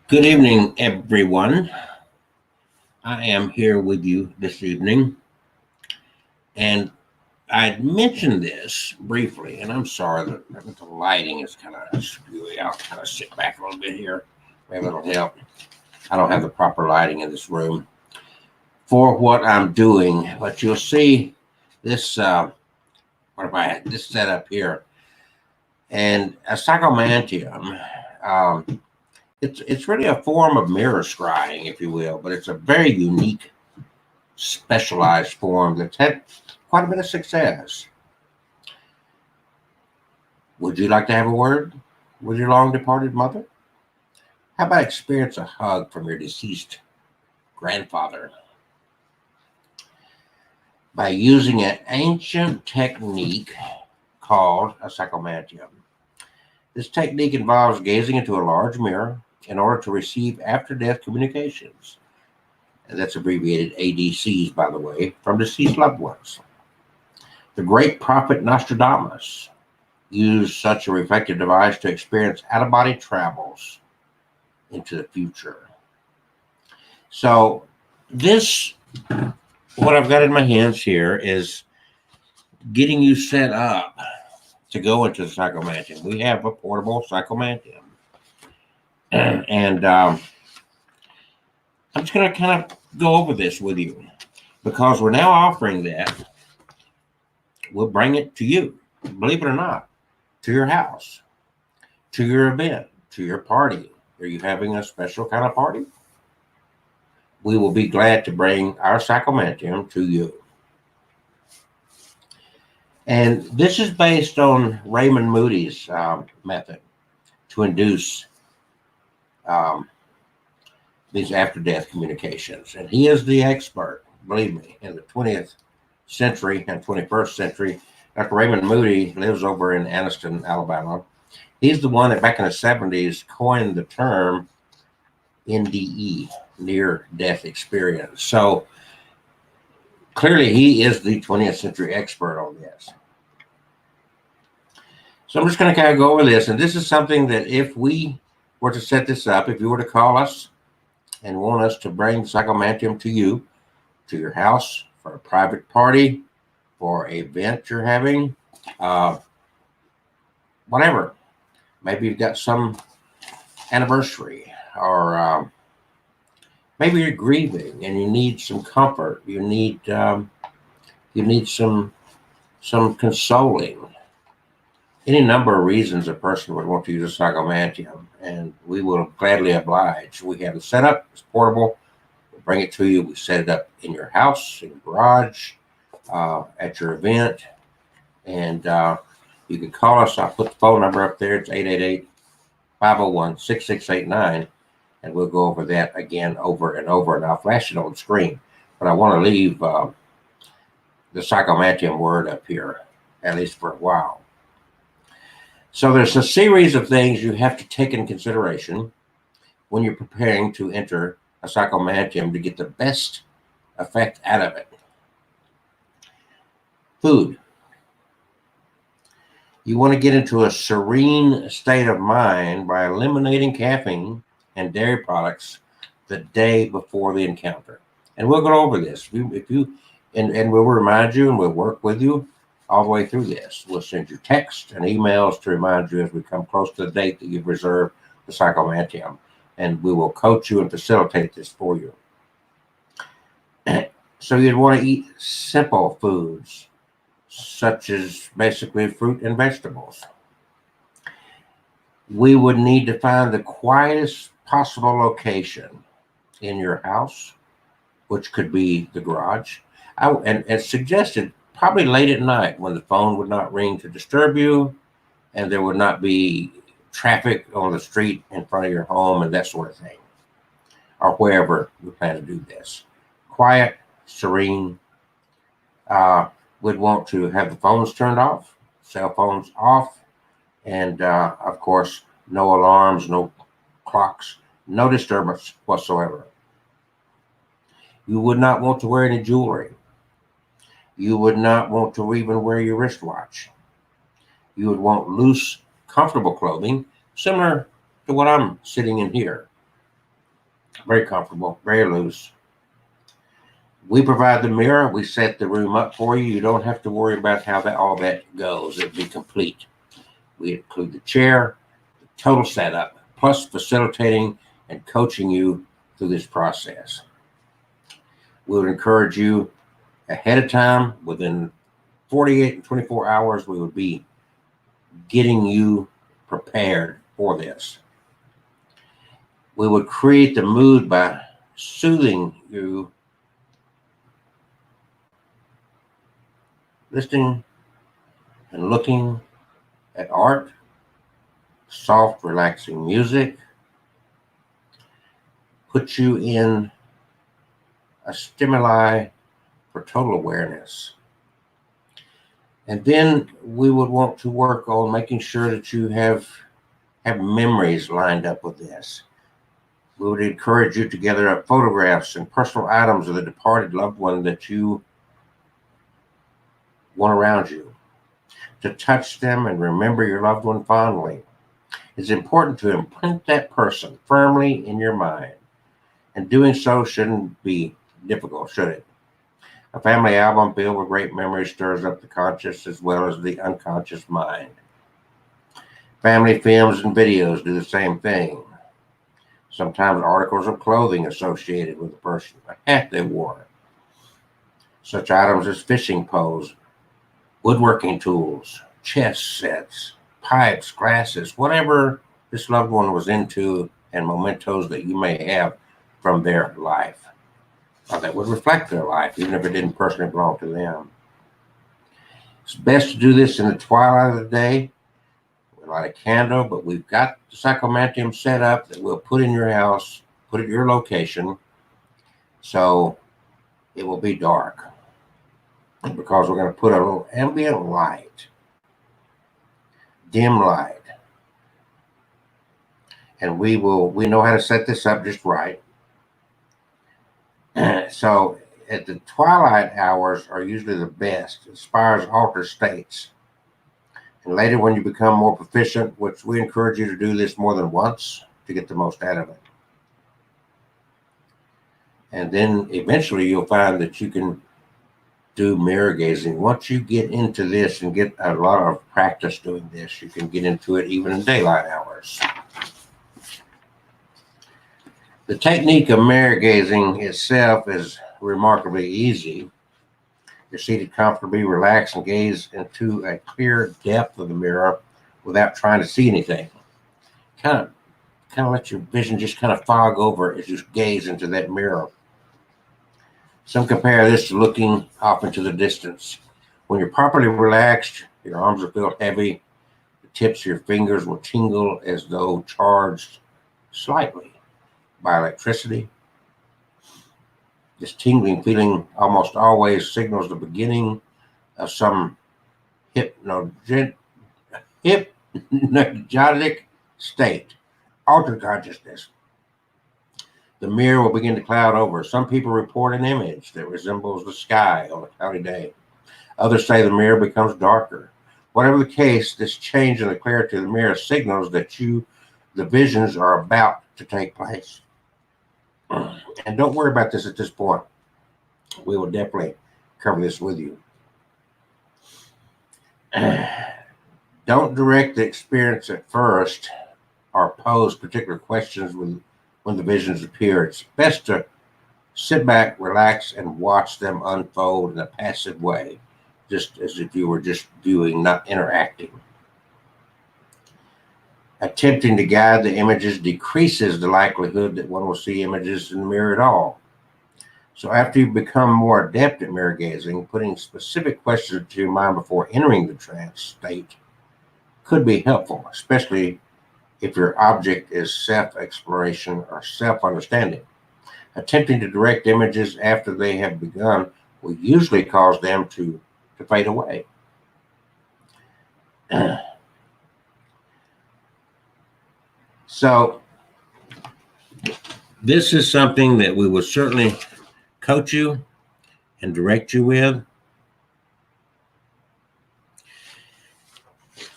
Good evening, everyone. I am here with you this evening, and I mentioned this briefly, and I'm sorry that the lighting is kind of skewy. I'll kind of sit back a little bit here. Maybe it'll help. I don't have the proper lighting in this room for what I'm doing, but you'll see this. What if I had this set up here? And a psychomantium. Um, it's really a form of mirror scrying, if you will, but it's a very unique specialized form that's had quite a bit of success. Would you like to have a word with your long departed mother? How about experience a hug from your deceased grandfather by using an ancient technique called a psychomantium? This technique involves gazing into a large mirror in order to receive after death communications. And that's abbreviated ADCs, by the way, from deceased loved ones. The great prophet Nostradamus used such a reflective device to experience out of body travels into the future. So, this, what I've got in my hands here, is getting you set up to go into the Psychomanteum. We have a portable Psychomanteum. And I'm just going to kind of go over this with you because we're now offering that. We'll bring it to you, believe it or not, to your house, to your event, to your party. Are you having a special kind of party? We will be glad to bring our Psychomantium to you. And this is based on Raymond Moody's method to induce these after-death communications. And he is the expert, believe me, in the 20th century and 21st century. Dr. Raymond Moody lives over in Anniston, Alabama. He's the one that back in the 70s coined the term NDE, near-death experience. So clearly he is the 20th century expert on this. So I'm just going to kind of go over this. And this is something that if we were to set this up, if you were to call us and want us to bring the Psychomantium to you, to your house, for a private party, for an event you're having, whatever. Maybe you've got some anniversary, or maybe you're grieving and you need some comfort. You need some consoling. Any number of reasons a person would want to use a Psychomantium, and we will gladly oblige. We have it set up. It's portable. We'll bring it to you. We set it up in your house, in your garage, at your event, and you can call us. I'll put the phone number up there. It's 888-501-6689, and we'll go over that again over and over, and I'll flash it on the screen. But I want to leave the Psychomantium word up here, at least for a while. So there's a series of things you have to take in consideration when you're preparing to enter a Psychomantium to get the best effect out of it. Food. You want to get into a serene state of mind by eliminating caffeine and dairy products the day before the encounter. And we'll go over this. And we'll remind you and we'll work with you all the way through this. We'll send you texts and emails to remind you as we come close to the date that you've reserved the Psychomantium. And we will coach you and facilitate this for you. So you'd want to eat simple foods, such as basically fruit and vegetables. We would need to find the quietest possible location in your house, which could be the garage. And suggested probably late at night when the phone would not ring to disturb you and there would not be traffic on the street in front of your home and that sort of thing, or wherever we plan to do this. Quiet, serene. We'd want to have the phones turned off, cell phones off, and of course, no alarms, no clocks, no disturbance whatsoever. You would not want to wear any jewelry. You would not want to even wear your wristwatch. You would want loose, comfortable clothing, similar to what I'm sitting in here. Very comfortable, very loose. We provide the mirror. We set the room up for you. You don't have to worry about how all that goes. It'll be complete. We include the chair, the total setup, plus facilitating and coaching you through this process. We would encourage you ahead of time, within 48 and 24 hours, we would be getting you prepared for this. We would create the mood by soothing you, listening and looking at art, soft, relaxing music, put you in a stimuli for total awareness. And then we would want to work on making sure that you have memories lined up with this. We would encourage you to gather up photographs and personal items of the departed loved one that you want around you, to touch them and remember your loved one fondly. It's important to imprint that person firmly in your mind, and doing so shouldn't be difficult, should it? A family album filled with great memories stirs up the conscious as well as the unconscious mind. Family films and videos do the same thing. Sometimes articles of clothing associated with the person, a hat they wore. Such items as fishing poles, woodworking tools, chess sets, pipes, glasses, whatever this loved one was into, and mementos that you may have from their life, or that would reflect their life, even if it didn't personally belong to them. It's best to do this in the twilight of the day. We light a candle, but we've got the Psychomanteum set up that we'll put in your house, put at your location, so it will be dark. Because we're going to put a little ambient light, dim light. And we know how to set this up just right. So at the twilight hours are usually the best. It inspires altered states. And later when you become more proficient, which we encourage you to do this more than once to get the most out of it. And then eventually you'll find that you can do mirror gazing. Once you get into this and get a lot of practice doing this, you can get into it even in daylight hours. The technique of mirror gazing itself is remarkably easy. You're seated comfortably, relax, and gaze into a clear depth of the mirror without trying to see anything. Kind of let your vision just kind of fog over as you gaze into that mirror. Some compare this to looking off into the distance. When you're properly relaxed, your arms will feel heavy. The tips of your fingers will tingle as though charged slightly by electricity. This tingling feeling almost always signals the beginning of some hypnotic state, altered consciousness. The mirror will begin to cloud over. Some people report an image that resembles the sky on a cloudy day. Others say the mirror becomes darker. Whatever the case, this change in the clarity of the mirror signals that the visions are about to take place. And don't worry about this at this point. We will definitely cover this with you. Don't direct the experience at first or pose particular questions when the visions appear. It's best to sit back, relax, and watch them unfold in a passive way, just as if you were just viewing, not interacting. Attempting to guide the images decreases the likelihood that one will see images in the mirror at all. So after you become more adept at mirror gazing, putting specific questions to your mind before entering the trance state could be helpful, especially if your object is self-exploration or self-understanding. Attempting to direct images after they have begun will usually cause them to fade away. So this is something that we will certainly coach you and direct you with.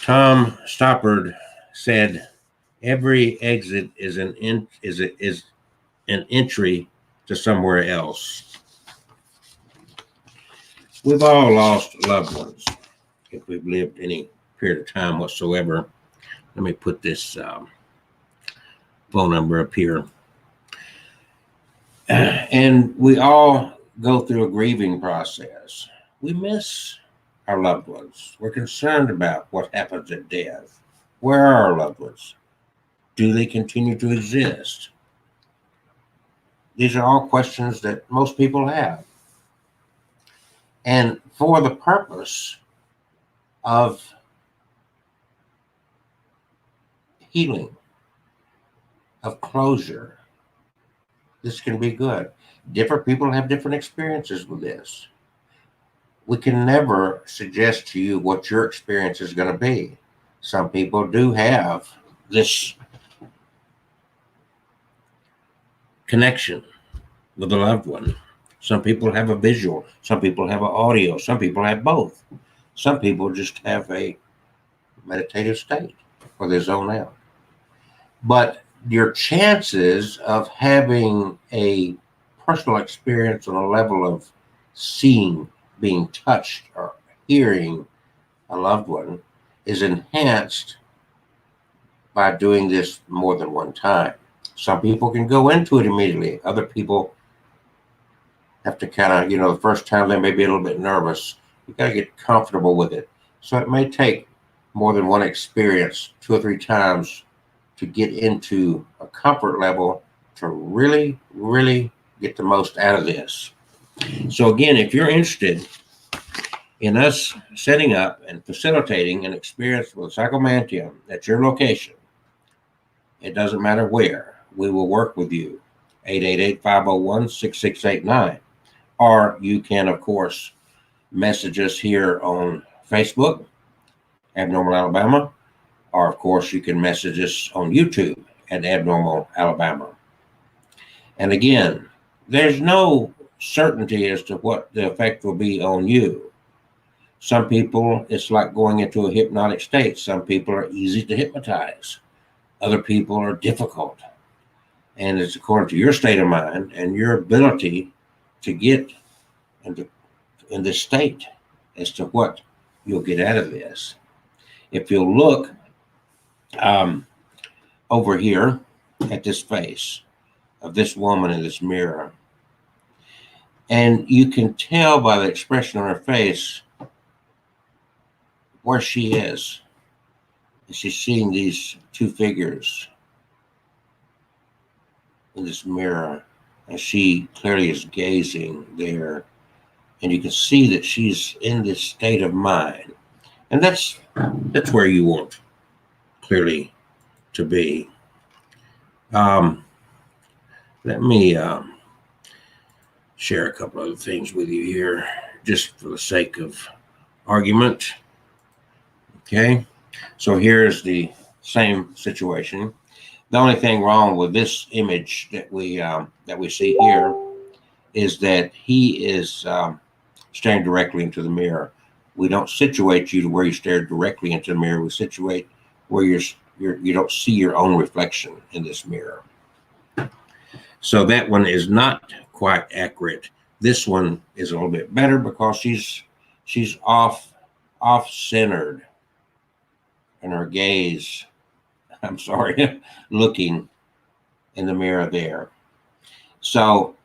Tom Stoppard said, "Every exit is an entry to somewhere else. We've all lost loved ones if we've lived any period of time whatsoever. Let me put this phone number up here. And we all go through a grieving process. We miss our loved ones. We're concerned about what happens at death. Where are our loved ones? Do they continue to exist? These are all questions that most people have. And for the purpose of healing, of closure, this can be good. Different people have different experiences with this. We can never suggest to you what your experience is going to be. Some people do have this connection with a loved one. Some people have a visual. Some people have an audio. Some people have both. Some people just have a meditative state where they zone out. But your chances of having a personal experience on a level of seeing, being touched, or hearing a loved one is enhanced by doing this more than one time. Some people can go into it immediately. Other people have to kind of, the first time they may be a little bit nervous. You got to get comfortable with it. So it may take more than one experience, 2 or 3 times, to get into a comfort level to really, really get the most out of this. So again, if you're interested in us setting up and facilitating an experience with Psychomanteum at your location, it doesn't matter where, we will work with you. 888-501-6689. Or you can, of course, message us here on Facebook, Abnormal Alabama. Or, of course, you can message us on YouTube at Abnormal Alabama. And again, there's no certainty as to what the effect will be on you. Some people, it's like going into a hypnotic state. Some people are easy to hypnotize. Other people are difficult. And it's according to your state of mind and your ability to get in this state as to what you'll get out of this. If you'll look over here at this face of this woman in this mirror, and you can tell by the expression on her face where she is. She's seeing these 2 figures in this mirror, and she clearly is gazing there, and you can see that she's in this state of mind, and that's where you want clearly to be. Let me share a couple other things with you here, just for the sake of argument. Okay, so here's the same situation. The only thing wrong with this image that we see here is that he is staring directly into the mirror. We don't situate you to where you stare directly into the mirror. We situate where you don't see your own reflection in this mirror. So that one is not quite accurate. This one is a little bit better because she's off-centered, and her gaze, looking in the mirror there. So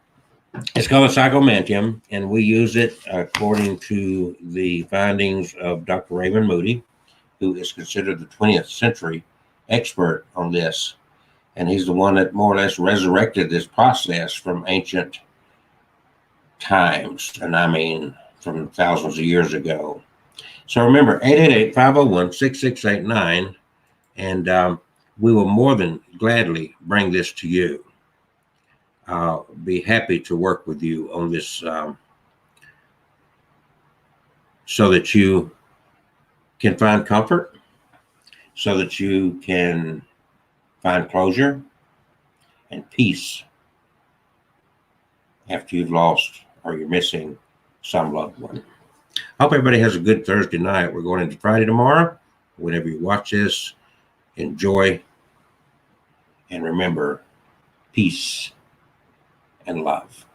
it's called a Psychomanteum, and we use it according to the findings of Dr. Raymond Moody, who is considered the 20th century expert on this. And he's the one that more or less resurrected this process from ancient times, and I mean from thousands of years ago. So remember, 888-501-6689, and we will more than gladly bring this to you. I'll be happy to work with you on this so that you can find comfort, so that you can find closure and peace after you've lost or you're missing some loved one. I hope everybody has a good Thursday night. We're going into Friday tomorrow. Whenever you watch this, enjoy, and remember, peace and love.